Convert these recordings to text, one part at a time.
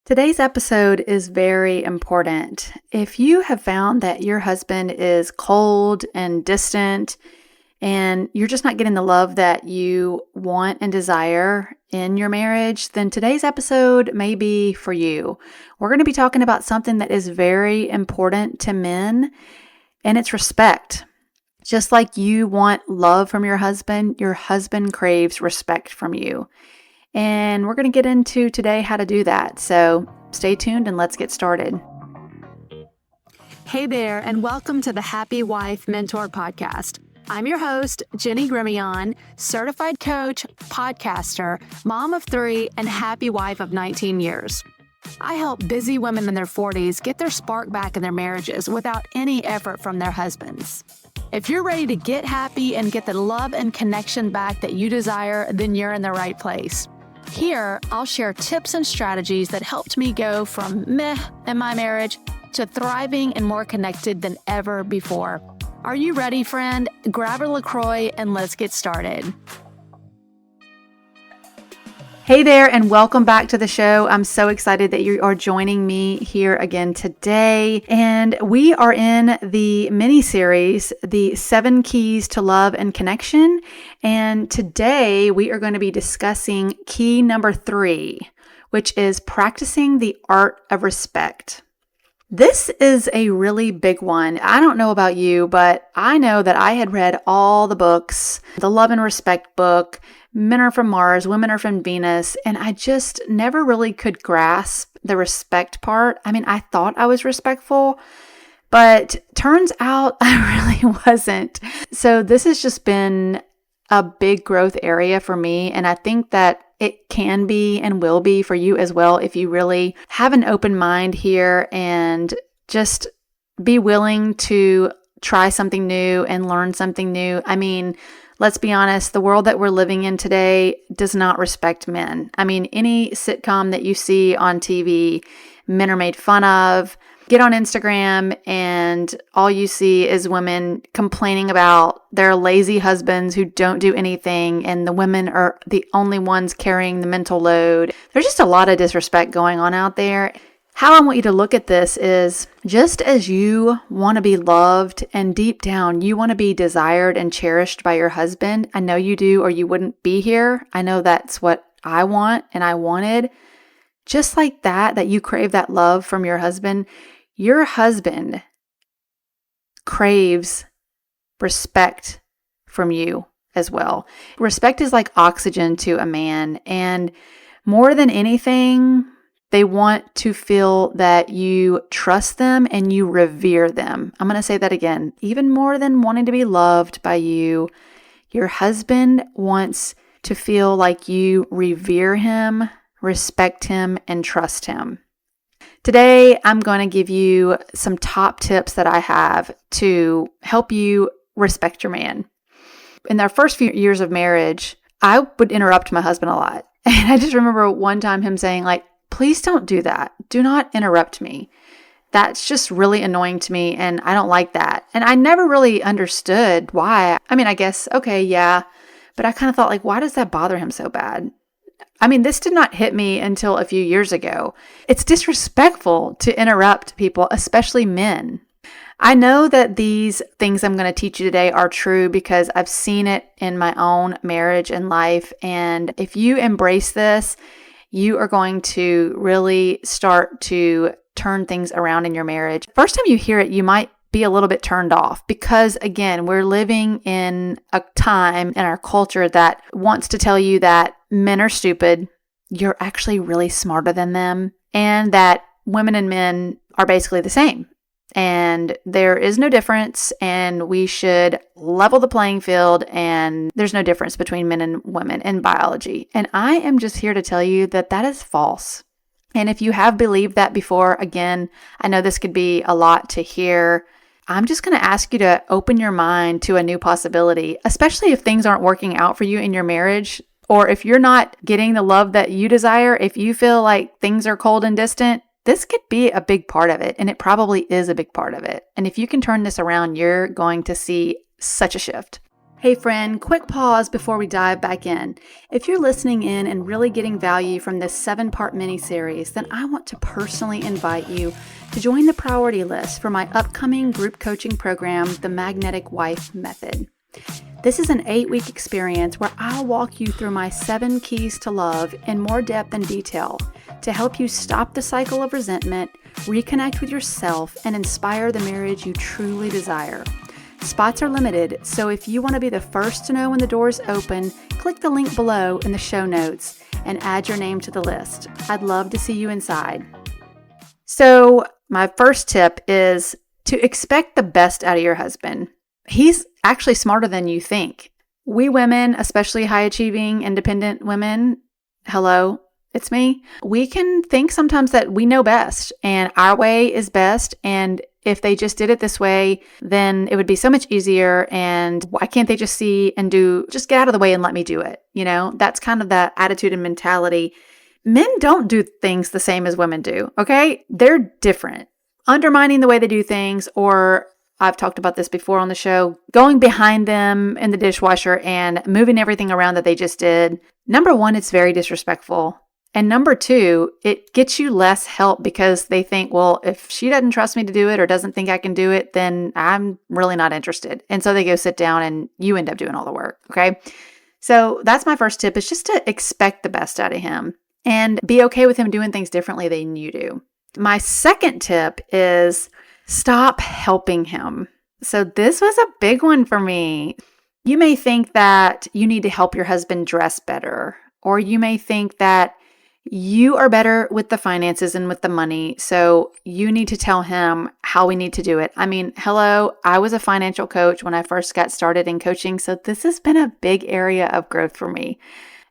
Today's episode is very important. If you have found that your husband is cold and distant and you're just not getting the love that you want and desire in your marriage, then today's episode may be for you. We're going to be talking about something that is very important to men, and it's respect. Just like you want love from your husband craves respect from you. And we're going to get into today how to do that. So stay tuned and let's get started. Hey there, and welcome to the Happy Wife Mentor Podcast. I'm your host, Jenny Grimion, certified coach, podcaster, mom of 3, and happy wife of 19 years. I help busy women in their 40s get their spark back in their marriages without any effort from their husbands. If you're ready to get happy and get the love and connection back that you desire, then you're in the right place. Here, I'll share tips and strategies that helped me go from meh in my marriage to thriving and more connected than ever before. Are you ready, friend? Grab a LaCroix and let's get started. Hey there, and welcome back to the show. I'm so excited that you are joining me here again today. And we are in the mini-series, the 7 Keys to Love and Connection. And today we are going to be discussing key number 3, which is practicing the art of respect. This is a really big one. I don't know about you, but I know that I had read all the books, the Love and Respect book, Men Are From Mars, Women Are From Venus, and I just never really could grasp the respect part. I mean, I thought I was respectful, but turns out I really wasn't. So this has just been a big growth area for me, and I think that it can be and will be for you as well if you really have an open mind here and just be willing to try something new and learn something new. I mean, let's be honest, the world that we're living in today does not respect men. I mean, any sitcom that you see on TV, men are made fun of. Get on Instagram and all you see is women complaining about their lazy husbands who don't do anything, and the women are the only ones carrying the mental load. There's just a lot of disrespect going on out there. How I want you to look at this is just as you want to be loved and deep down you want to be desired and cherished by your husband. I know you do, or you wouldn't be here. I know that's what I want and I wanted. Just like that you crave that love from your husband craves respect from you as well. Respect is like oxygen to a man, and more than anything, they want to feel that you trust them and you revere them. I'm going to say that again. Even more than wanting to be loved by you, your husband wants to feel like you revere him, respect him, and trust him. Today, I'm going to give you some top tips that I have to help you respect your man. In our first few years of marriage, I would interrupt my husband a lot. And I just remember one time him saying, please don't do that. Do not interrupt me. That's just really annoying to me, and I don't like that. And I never really understood why. I mean, I guess, okay, yeah. But I kind of thought, why does that bother him so bad? I mean, this did not hit me until a few years ago. It's disrespectful to interrupt people, especially men. I know that these things I'm going to teach you today are true because I've seen it in my own marriage and life. And if you embrace this, you are going to really start to turn things around in your marriage. First time you hear it, you might be a little bit turned off because, again, we're living in a time in our culture that wants to tell you that men are stupid, you're actually really smarter than them, and that women and men are basically the same. And there is no difference, and we should level the playing field, and there's no difference between men and women in biology. And I am just here to tell you that that is false. And if you have believed that before, again, I know this could be a lot to hear. I'm just going to ask you to open your mind to a new possibility, especially if things aren't working out for you in your marriage, or if you're not getting the love that you desire, if you feel like things are cold and distant. This could be a big part of it, and it probably is a big part of it. And if you can turn this around, you're going to see such a shift. Hey friend, quick pause before we dive back in. If you're listening in and really getting value from this 7-part mini-series, then I want to personally invite you to join the priority list for my upcoming group coaching program, the Magnetic Wife Method. This is an 8-week experience where I'll walk you through my 7 keys to love in more depth and detail to help you stop the cycle of resentment, reconnect with yourself, and inspire the marriage you truly desire. Spots are limited, so if you want to be the first to know when the doors open, click the link below in the show notes and add your name to the list. I'd love to see you inside. So, my first tip is to expect the best out of your husband. He's actually smarter than you think. We women, especially high-achieving, independent women, hello, it's me. We can think sometimes that we know best and our way is best, and if they just did it this way, then it would be so much easier. And why can't they just see and do, just get out of the way and let me do it? You know, that's kind of the attitude and mentality. Men don't do things the same as women do, okay? They're different. Undermining the way they do things, or I've talked about this before on the show, going behind them in the dishwasher and moving everything around that they just did. Number one, it's very disrespectful. And number two, it gets you less help because they think, well, if she doesn't trust me to do it or doesn't think I can do it, then I'm really not interested. And so they go sit down and you end up doing all the work. Okay. So that's my first tip, is just to expect the best out of him and be okay with him doing things differently than you do. My second tip is stop helping him. So this was a big one for me. You may think that you need to help your husband dress better, or you may think that you are better with the finances and with the money, so you need to tell him how we need to do it. I mean, hello, I was a financial coach when I first got started in coaching, so this has been a big area of growth for me.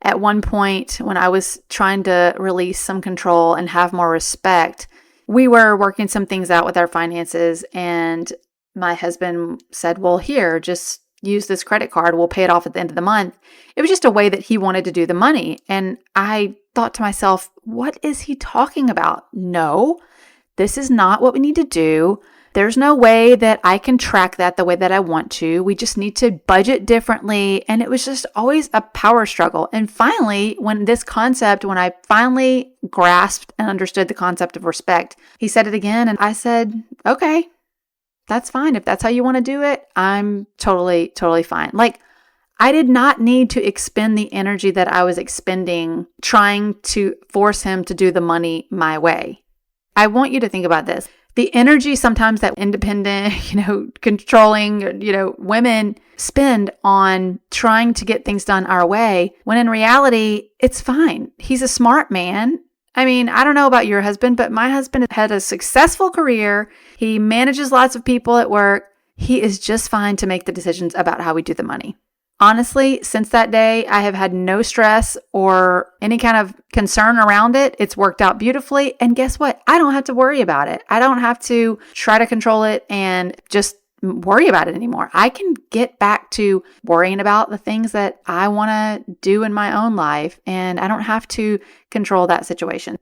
At one point, when I was trying to release some control and have more respect, we were working some things out with our finances, and my husband said, well, here, just use this credit card. We'll pay it off at the end of the month. It was just a way that he wanted to do the money. And I thought to myself, what is he talking about? No, this is not what we need to do. There's no way that I can track that the way that I want to. We just need to budget differently. And it was just always a power struggle. And finally, when I finally grasped and understood the concept of respect, he said it again. And I said, okay, that's fine. If that's how you want to do it, I'm totally fine. Like, I did not need to expend the energy that I was expending trying to force him to do the money my way. I want you to think about this. The energy sometimes that independent, controlling, women spend on trying to get things done our way, when in reality, it's fine. He's a smart man. I mean, I don't know about your husband, but my husband had a successful career. He manages lots of people at work. He is just fine to make the decisions about how we do the money. Honestly, since that day, I have had no stress or any kind of concern around it. It's worked out beautifully. And guess what? I don't have to worry about it. I don't have to try to control it and just worry about it anymore. I can get back to worrying about the things that I want to do in my own life, and I don't have to control that situation.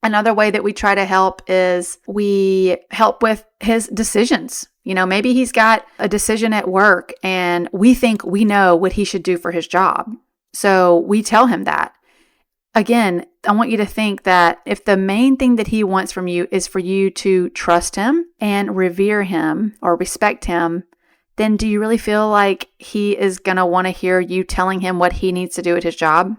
Another way that we try to help is we help with his decisions. Maybe he's got a decision at work and we think we know what he should do for his job. So we tell him that. Again, I want you to think that if the main thing that he wants from you is for you to trust him and revere him or respect him, then do you really feel like he is going to want to hear you telling him what he needs to do at his job?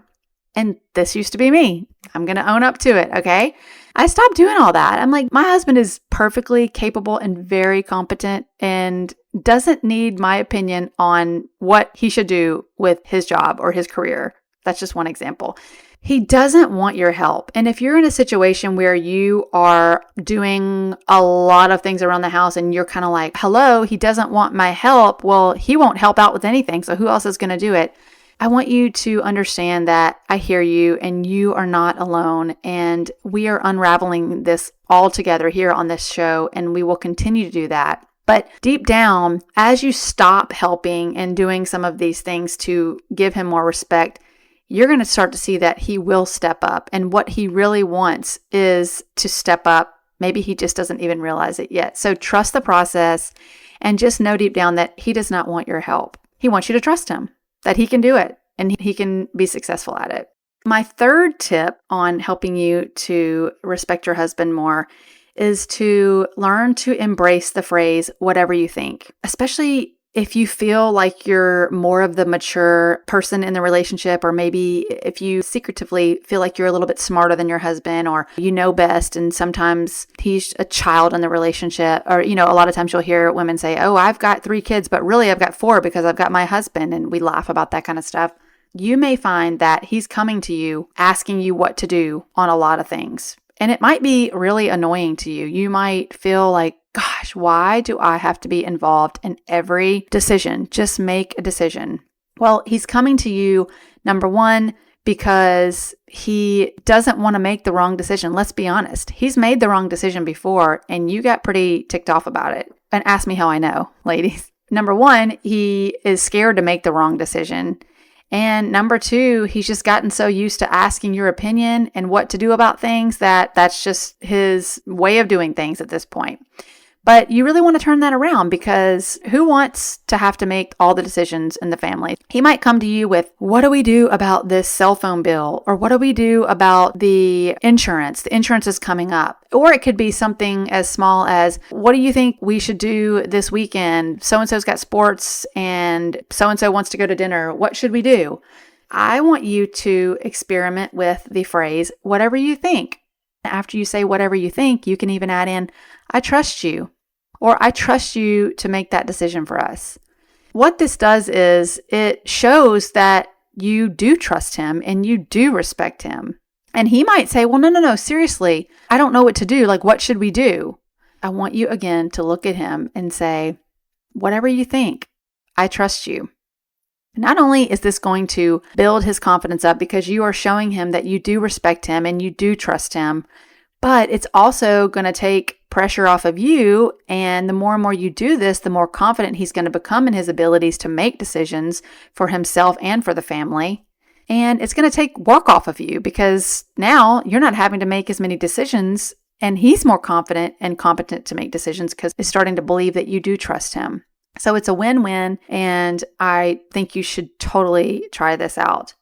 And this used to be me. I'm going to own up to it, okay? I stopped doing all that. I'm like, my husband is perfectly capable and very competent and doesn't need my opinion on what he should do with his job or his career. That's just one example. He doesn't want your help. And if you're in a situation where you are doing a lot of things around the house and you're kind of like, hello, he doesn't want my help. Well, he won't help out with anything. So who else is going to do it? I want you to understand that I hear you and you are not alone. And we are unraveling this all together here on this show. And we will continue to do that. But deep down, as you stop helping and doing some of these things to give him more respect, you're going to start to see that he will step up. And what he really wants is to step up. Maybe he just doesn't even realize it yet. So trust the process and just know deep down that he does not want your help. He wants you to trust him, that he can do it and he can be successful at it. My third tip on helping you to respect your husband more is to learn to embrace the phrase, whatever you think, especially if you feel like you're more of the mature person in the relationship, or maybe if you secretively feel like you're a little bit smarter than your husband, or you know best, and sometimes he's a child in the relationship, or, a lot of times you'll hear women say, oh, I've got 3 kids, but really I've got 4 because I've got my husband, and we laugh about that kind of stuff. You may find that he's coming to you, asking you what to do on a lot of things. And it might be really annoying to you. You might feel like, gosh, why do I have to be involved in every decision? Just make a decision. Well, he's coming to you, number one, because he doesn't want to make the wrong decision. Let's be honest. He's made the wrong decision before, and you got pretty ticked off about it. And ask me how I know, ladies. Number one, he is scared to make the wrong decision. And number 2, he's just gotten so used to asking your opinion and what to do about things that that's just his way of doing things at this point. But you really want to turn that around, because who wants to have to make all the decisions in the family? He might come to you with, what do we do about this cell phone bill? Or what do we do about the insurance? The insurance is coming up. Or it could be something as small as, what do you think we should do this weekend? So-and-so's got sports and so-and-so wants to go to dinner. What should we do? I want you to experiment with the phrase, whatever you think. After you say whatever you think, you can even add in, I trust you, or I trust you to make that decision for us. What this does is it shows that you do trust him and you do respect him. And he might say, well, no, seriously, I don't know what to do. Like, what should we do? I want you again to look at him and say, whatever you think, I trust you. Not only is this going to build his confidence up because you are showing him that you do respect him and you do trust him, but it's also going to take pressure off of you. And the more and more you do this, the more confident he's going to become in his abilities to make decisions for himself and for the family. And it's going to take work off of you, because now you're not having to make as many decisions, and he's more confident and competent to make decisions because he's starting to believe that you do trust him. So it's a win-win, and I think you should totally try this out.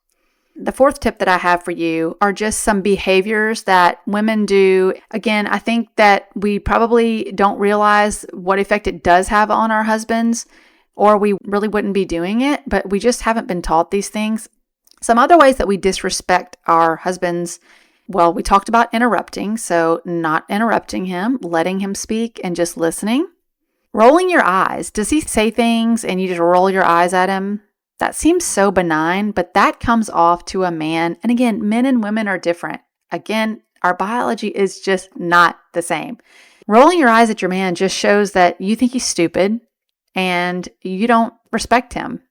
The fourth tip that I have for you are just some behaviors that women do. Again, I think that we probably don't realize what effect it does have on our husbands, or we really wouldn't be doing it, but we just haven't been taught these things. Some other ways that we disrespect our husbands, well, we talked about interrupting, so not interrupting him, letting him speak and just listening. Rolling your eyes. Does he say things and you just roll your eyes at him? That seems so benign, but that comes off to a man. And again, men and women are different. Again, our biology is just not the same. Rolling your eyes at your man just shows that you think he's stupid and you don't respect him.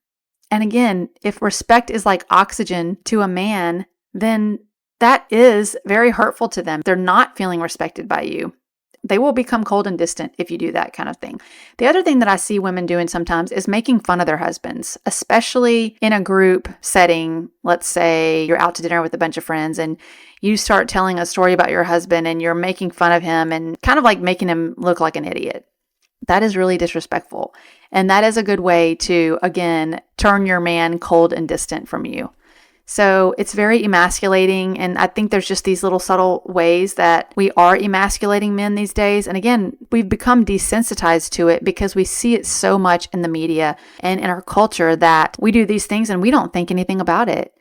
And again, if respect is like oxygen to a man, then that is very hurtful to them. They're not feeling respected by you. They will become cold and distant if you do that kind of thing. The other thing that I see women doing sometimes is making fun of their husbands, especially in a group setting. Let's say you're out to dinner with a bunch of friends and you start telling a story about your husband and you're making fun of him and kind of like making him look like an idiot. That is really disrespectful. And that is a good way to, again, turn your man cold and distant from you. So it's very emasculating, and I think there's just these little subtle ways that we are emasculating men these days. And again, we've become desensitized to it because we see it so much in the media and in our culture that we do these things and we don't think anything about it.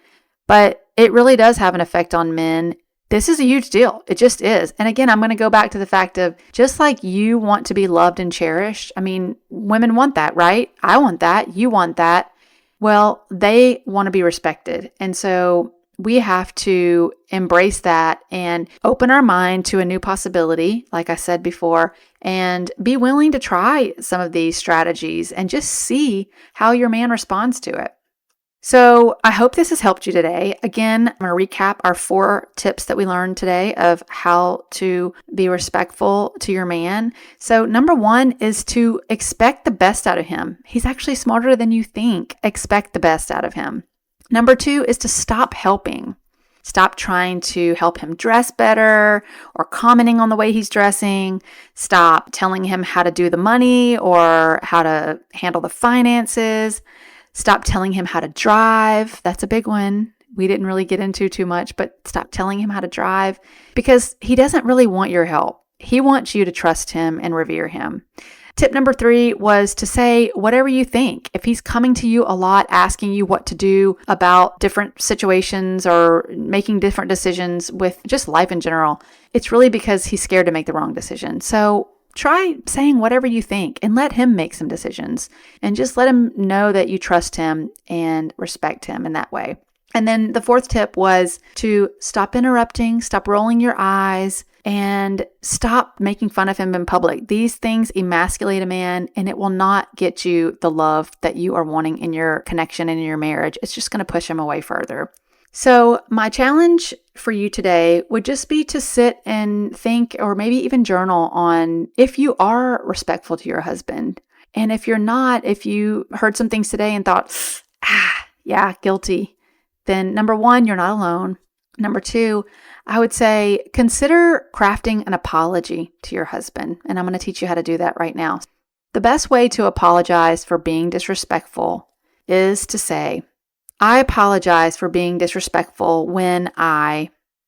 But it really does have an effect on men. This is a huge deal. It just is. And again, I'm going to go back to the fact of just like you want to be loved and cherished. I mean, women want that, right? I want that. You want that. Well, they want to be respected. And so we have to embrace that and open our mind to a new possibility, like I said before, and be willing to try some of these strategies and just see how your man responds to it. So I hope this has helped you today. Again, I'm going to recap our 4 tips that we learned today of how to be respectful to your man. So number 1 is to expect the best out of him. He's actually smarter than you think. Expect the best out of him. Number 2 is to stop helping. Stop trying to help him dress better or commenting on the way he's dressing. Stop telling him how to do the money or how to handle the finances. Stop telling him how to drive. That's a big one. We didn't really get into too much, but stop telling him how to drive because he doesn't really want your help. He wants you to trust him and revere him. Tip number 3 was to say whatever you think. If he's coming to you a lot, asking you what to do about different situations or making different decisions with just life in general, it's really because he's scared to make the wrong decision. So try saying whatever you think and let him make some decisions and just let him know that you trust him and respect him in that way. And then the 4th tip was to stop interrupting, stop rolling your eyes, and stop making fun of him in public. These things emasculate a man, and it will not get you the love that you are wanting in your connection and in your marriage. It's just going to push him away further. So my challenge for you today would just be to sit and think, or maybe even journal on if you are respectful to your husband. And if you're not, if you heard some things today and thought, yeah, guilty, then number 1, you're not alone. Number 2, I would say consider crafting an apology to your husband. And I'm going to teach you how to do that right now. The best way to apologize for being disrespectful is to say, I apologize for being disrespectful when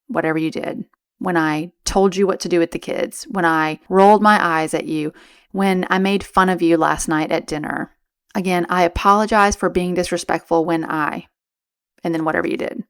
whatever you did, when I told you what to do with the kids, when I rolled my eyes at you, when I made fun of you last night at dinner. Again, I apologize for being disrespectful when and then whatever you did.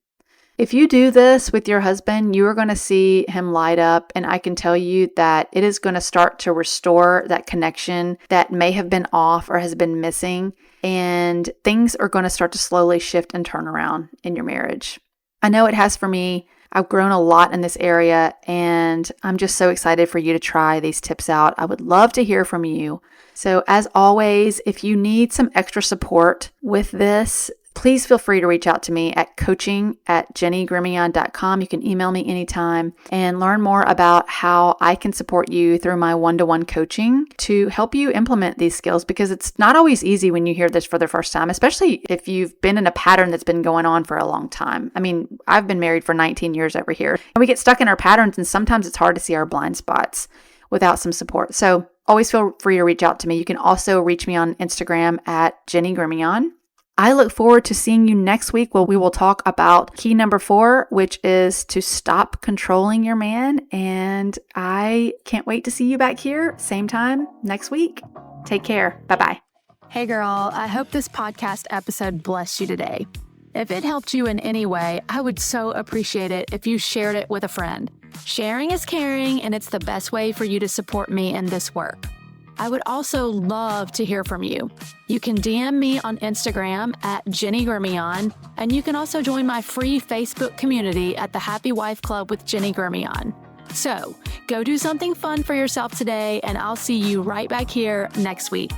If you do this with your husband, you are going to see him light up. And I can tell you that it is going to start to restore that connection that may have been off or has been missing. And things are going to start to slowly shift and turn around in your marriage. I know it has for me. I've grown a lot in this area, and I'm just so excited for you to try these tips out. I would love to hear from you. So as always, if you need some extra support with this, please feel free to reach out to me at coaching@jennygremion.com. You can email me anytime and learn more about how I can support you through my one-to-one coaching to help you implement these skills, because it's not always easy when you hear this for the first time, especially if you've been in a pattern that's been going on for a long time. I mean, I've been married for 19 years over here, and we get stuck in our patterns, and sometimes it's hard to see our blind spots without some support. So always feel free to reach out to me. You can also reach me on Instagram at Jenny Gremion. I look forward to seeing you next week where we will talk about key number 4, which is to stop controlling your man. And I can't wait to see you back here, same time next week. Take care. Bye-bye. Hey girl, I hope this podcast episode blessed you today. If it helped you in any way, I would so appreciate it if you shared it with a friend. Sharing is caring, and it's the best way for you to support me in this work. I would also love to hear from you. You can DM me on Instagram at Jenny Gremion, and you can also join my free Facebook community at the Happy Wife Club with Jenny Gremion. So go do something fun for yourself today, and I'll see you right back here next week.